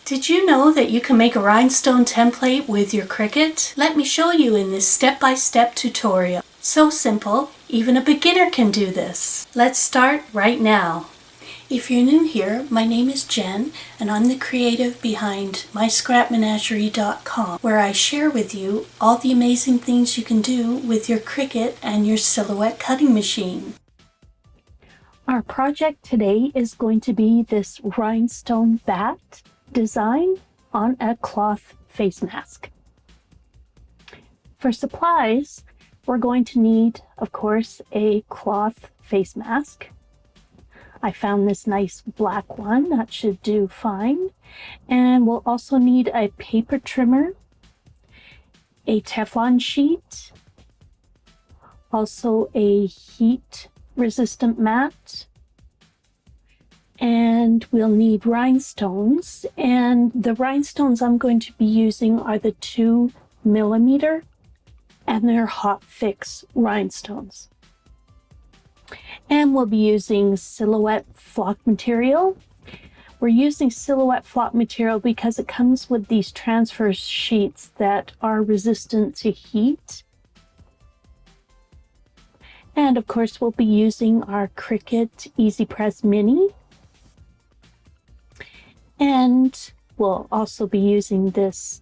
Did you know that you can make a rhinestone template with your Cricut? Let me show you in this step-by-step tutorial. So simple, even a beginner can do this. Let's start right now. If you're new here, my name is Jen, and I'm the creative behind MyScrapMenagerie.com, where I share with you all the amazing things you can do with your Cricut and your silhouette cutting machine. Our project today is going to be this rhinestone bat design on a cloth face mask. For supplies, we're going to need, of course, a cloth face mask. I found this nice black one, that should do fine. And we'll also need a paper trimmer, a Teflon sheet, also a heat resistant mat, and we'll need rhinestones. And the rhinestones I'm going to be using are the 2mm, and they're hot fix rhinestones. And we'll be using silhouette flock material. We're using silhouette flock material because it comes with these transfer sheets that are resistant to heat. And of course, we'll be using our Cricut Easy Press Mini. And we'll also be using this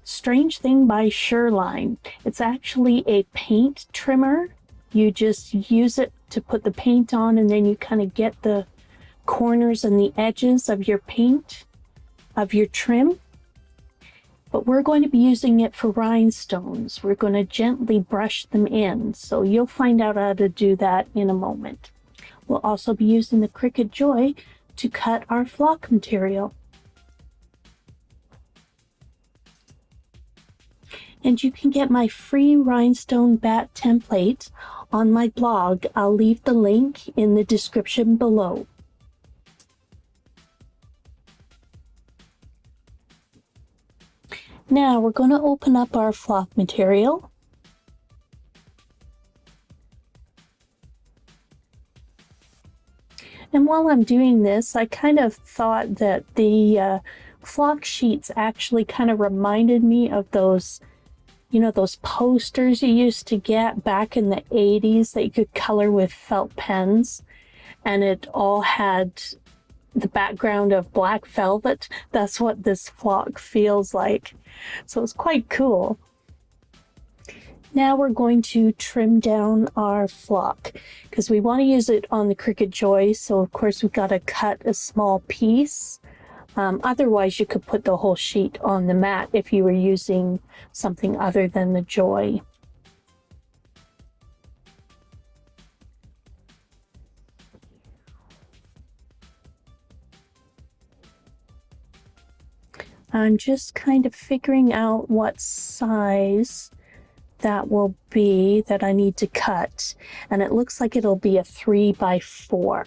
strange thing by Sherline. It's actually a paint trimmer. You just use it to put the paint on, and then you kind of get the corners and the edges of your paint, of your trim. But we're going to be using it for rhinestones. We're going to gently brush them in, so you'll find out how to do that in a moment. We'll also be using the Cricut Joy to cut our flock material. And you can get my free rhinestone bat template on my blog. I'll leave the link in the description below. Now we're going to open up our flock material. And while I'm doing this, I kind of thought that the flock sheets actually kind of reminded me of those, you know, those posters you used to get back in the 80s that you could color with felt pens, and it all had the background of black velvet. That's what this flock feels like. So it's quite cool. Now we're going to trim down our flock because we want to use it on the Cricut Joy. So of course we've got to cut a small piece. Otherwise you could put the whole sheet on the mat if you were using something other than the Joy. I'm just kind of figuring out what size that will be that I need to cut, and it looks like it'll be a 3x4.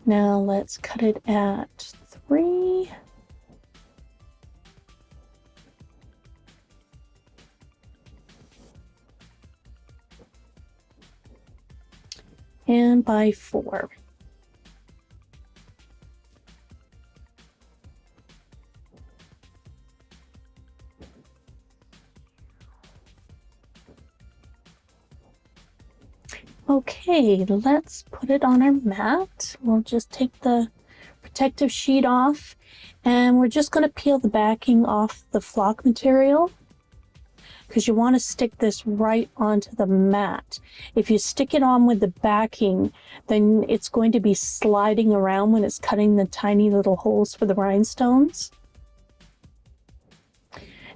Now let's cut it at 3. And by 4. Okay, let's put it on our mat. We'll just take the protective sheet off, and we're just going to peel the backing off the flock material because you want to stick this right onto the mat. If you stick it on with the backing, then it's going to be sliding around when it's cutting the tiny little holes for the rhinestones.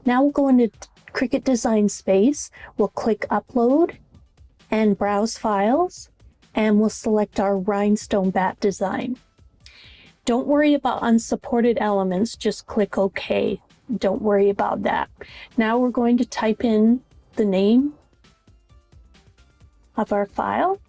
Now we'll go into Cricut Design Space. We'll click Upload and Browse Files, and we'll select our rhinestone bat design. Don't worry about unsupported elements, just click OK. Don't worry about that. Now we're going to type in the name of our file.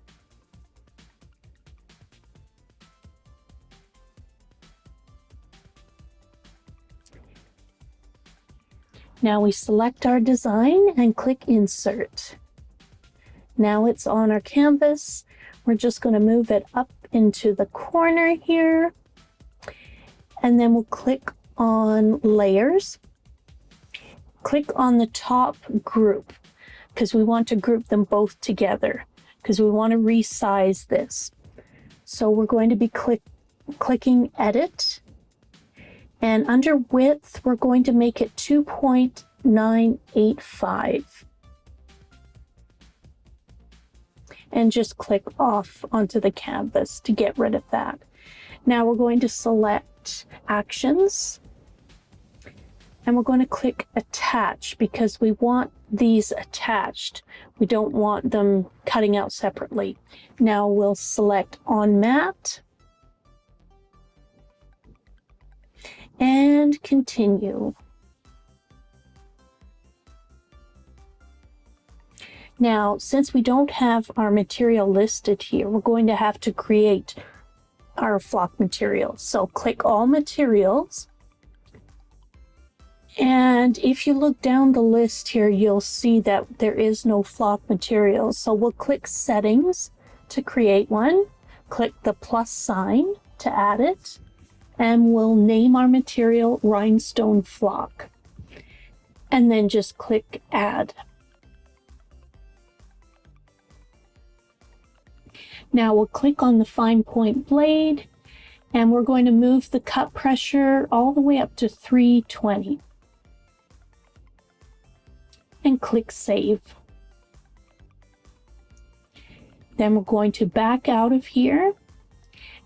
Now we select our design and click Insert. Now it's on our canvas. We're just going to move it up into the corner here. And then we'll click on Layers. Click on the top group because we want to group them both together because we want to resize this. So we're going to be clicking Edit. And under width, we're going to make it 2.985. And just click off onto the canvas to get rid of that. Now we're going to select Actions. And we're going to click Attach because we want these attached. We don't want them cutting out separately. Now we'll select On Matte. And continue. Now, since we don't have our material listed here, we're going to have to create our flock material. So click All Materials. And if you look down the list here, you'll see that there is no flock material. So we'll click Settings to create one. Click the plus sign to add it. And we'll name our material Rhinestone Flock. And then just click Add. Now we'll click on the fine point blade and we're going to move the cut pressure all the way up to 320. And click Save. Then we're going to back out of here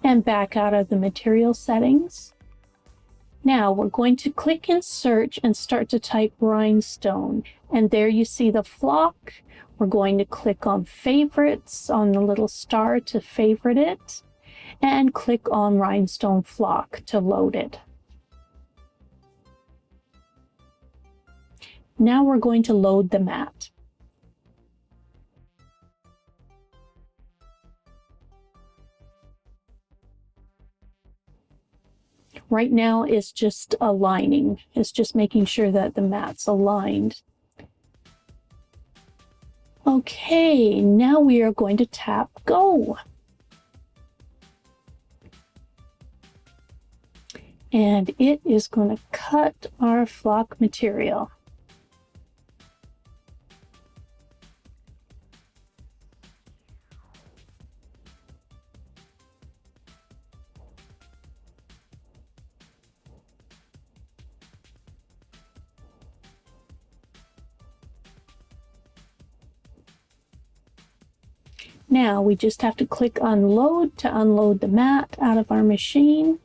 and back out of the material settings. Now we're going to click in search and start to type rhinestone. And there you see the flock. We're going to click on favorites on the little star to favorite it and click on Rhinestone Flock to load it. Now we're going to load the mat. Right now it's just aligning. It's just making sure that the mat's aligned. Okay, now we are going to tap Go. And it is going to cut our flock material. Now we just have to click Unload to unload the mat out of our machine.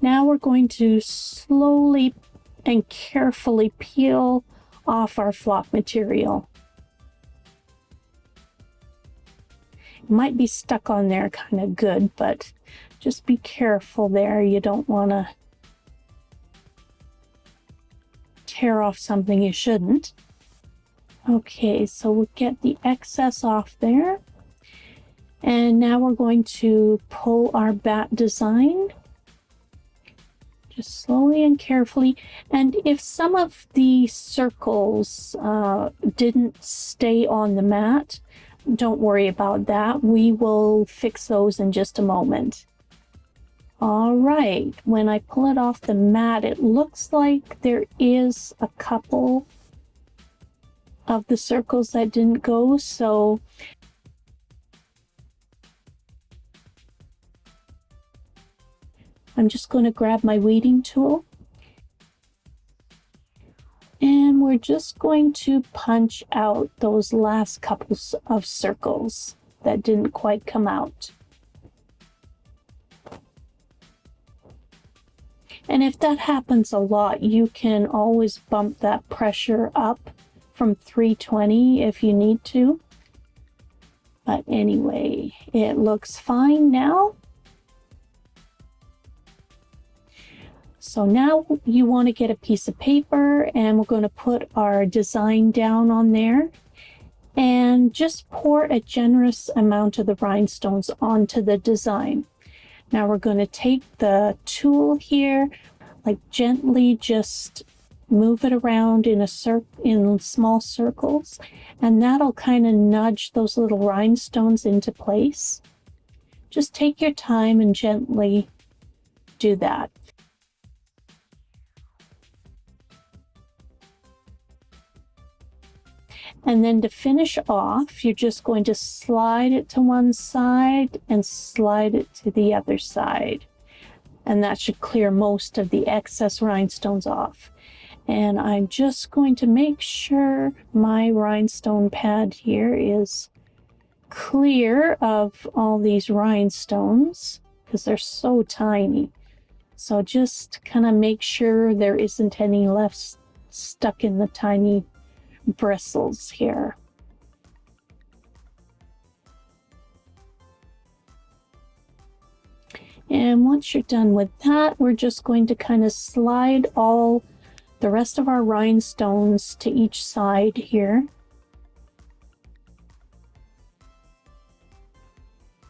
Now we're going to slowly and carefully peel off our flock material. It might be stuck on there kind of good, but just be careful there. You don't want to tear off something you shouldn't. Okay, so we'll get the excess off there. And now we're going to pull our bat design. Just slowly and carefully. And if some of the circles didn't stay on the mat, don't worry about that. We will fix those in just a moment. All right, when I pull it off the mat, it looks like there is a couple of the circles that didn't go, so I'm just going to grab my weeding tool and we're just going to punch out those last couples of circles that didn't quite come out. And if that happens a lot, you can always bump that pressure up from 320 if you need to. But anyway, it looks fine now. So now you want to get a piece of paper and we're going to put our design down on there and just pour a generous amount of the rhinestones onto the design. Now we're going to take the tool here. like gently just move it around in in small circles, and that'll kind of nudge those little rhinestones into place. Just take your time and gently do that. And then to finish off, you're just going to slide it to one side and slide it to the other side. And that should clear most of the excess rhinestones off. And I'm just going to make sure my rhinestone pad here is clear of all these rhinestones because they're so tiny. So just kind of make sure there isn't any left stuck in the tiny bristles here. And once you're done with that, we're just going to kind of slide all the rest of our rhinestones to each side here.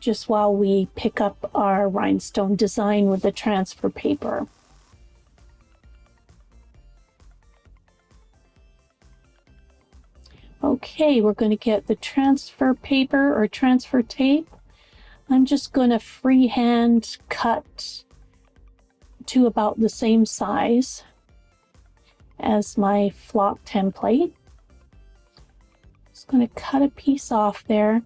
Just while we pick up our rhinestone design with the transfer paper. Okay, we're going to get the transfer paper or transfer tape. I'm just going to freehand cut to about the same size as my flock template. Just going to cut a piece off there.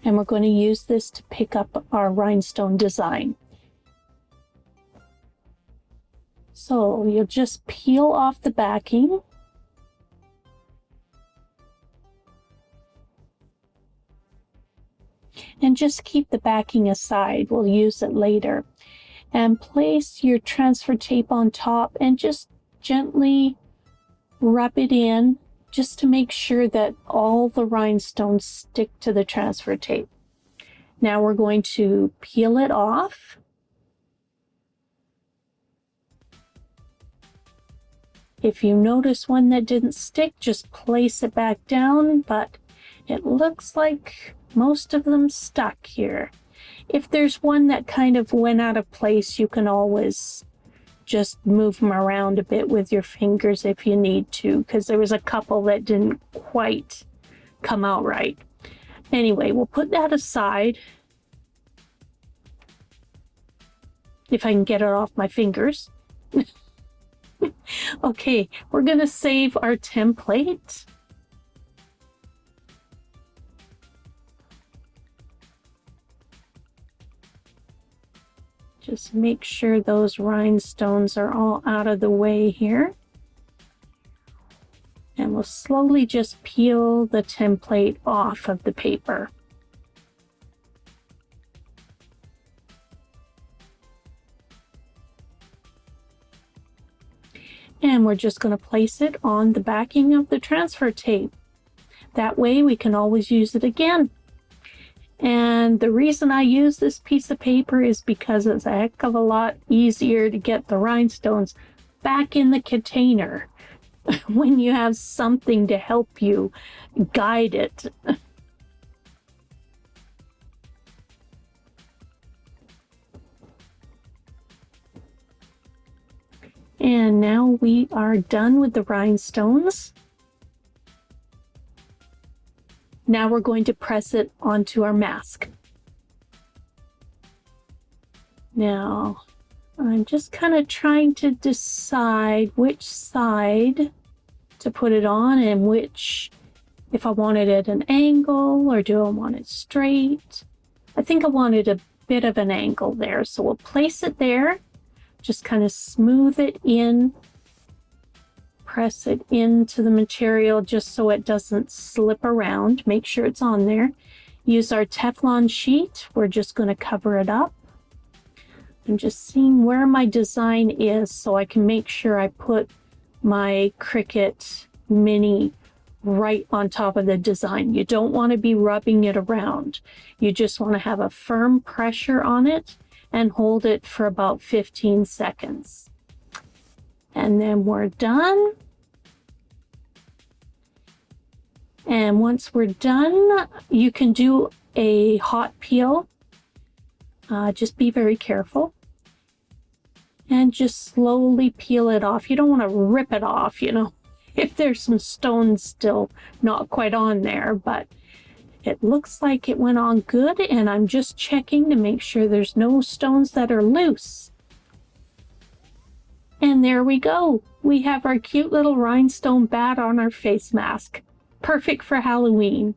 And we're going to use this to pick up our rhinestone design. So you'll just peel off the backing. And just keep the backing aside. We'll use it later. And place your transfer tape on top and just gently rub it in just to make sure that all the rhinestones stick to the transfer tape. Now we're going to peel it off. If you notice one that didn't stick, just place it back down, but it looks like most of them stuck here. If there's one that kind of went out of place, you can always just move them around a bit with your fingers if you need to, because there was a couple that didn't quite come out right. Anyway, we'll put that aside. If I can get it off my fingers. Okay, we're going to save our template. Just make sure those rhinestones are all out of the way here. And we'll slowly just peel the template off of the paper. And we're just going to place it on the backing of the transfer tape. That way we can always use it again. And the reason I use this piece of paper is because it's a heck of a lot easier to get the rhinestones back in the container when you have something to help you guide it. And now we are done with the rhinestones. Now we're going to press it onto our mask. Now, I'm just kind of trying to decide which side to put it on and which, if I want it at an angle or do I want it straight. I think I wanted a bit of an angle there, so we'll place it there. Just kind of smooth it in, press it into the material just so it doesn't slip around. Make sure it's on there. Use our Teflon sheet. We're just going to cover it up. I'm just seeing where my design is so I can make sure I put my Cricut Mini right on top of the design. You don't want to be rubbing it around. You just want to have a firm pressure on it and hold it for about 15 seconds. And then we're done. And once we're done, you can do a hot peel Just be very careful. And just slowly peel it off. You don't want to rip it off, you know, if there's some stones still not quite on there, but it looks like it went on good, and I'm just checking to make sure there's no stones that are loose. And there we go. We have our cute little rhinestone bat on our face mask. Perfect for Halloween.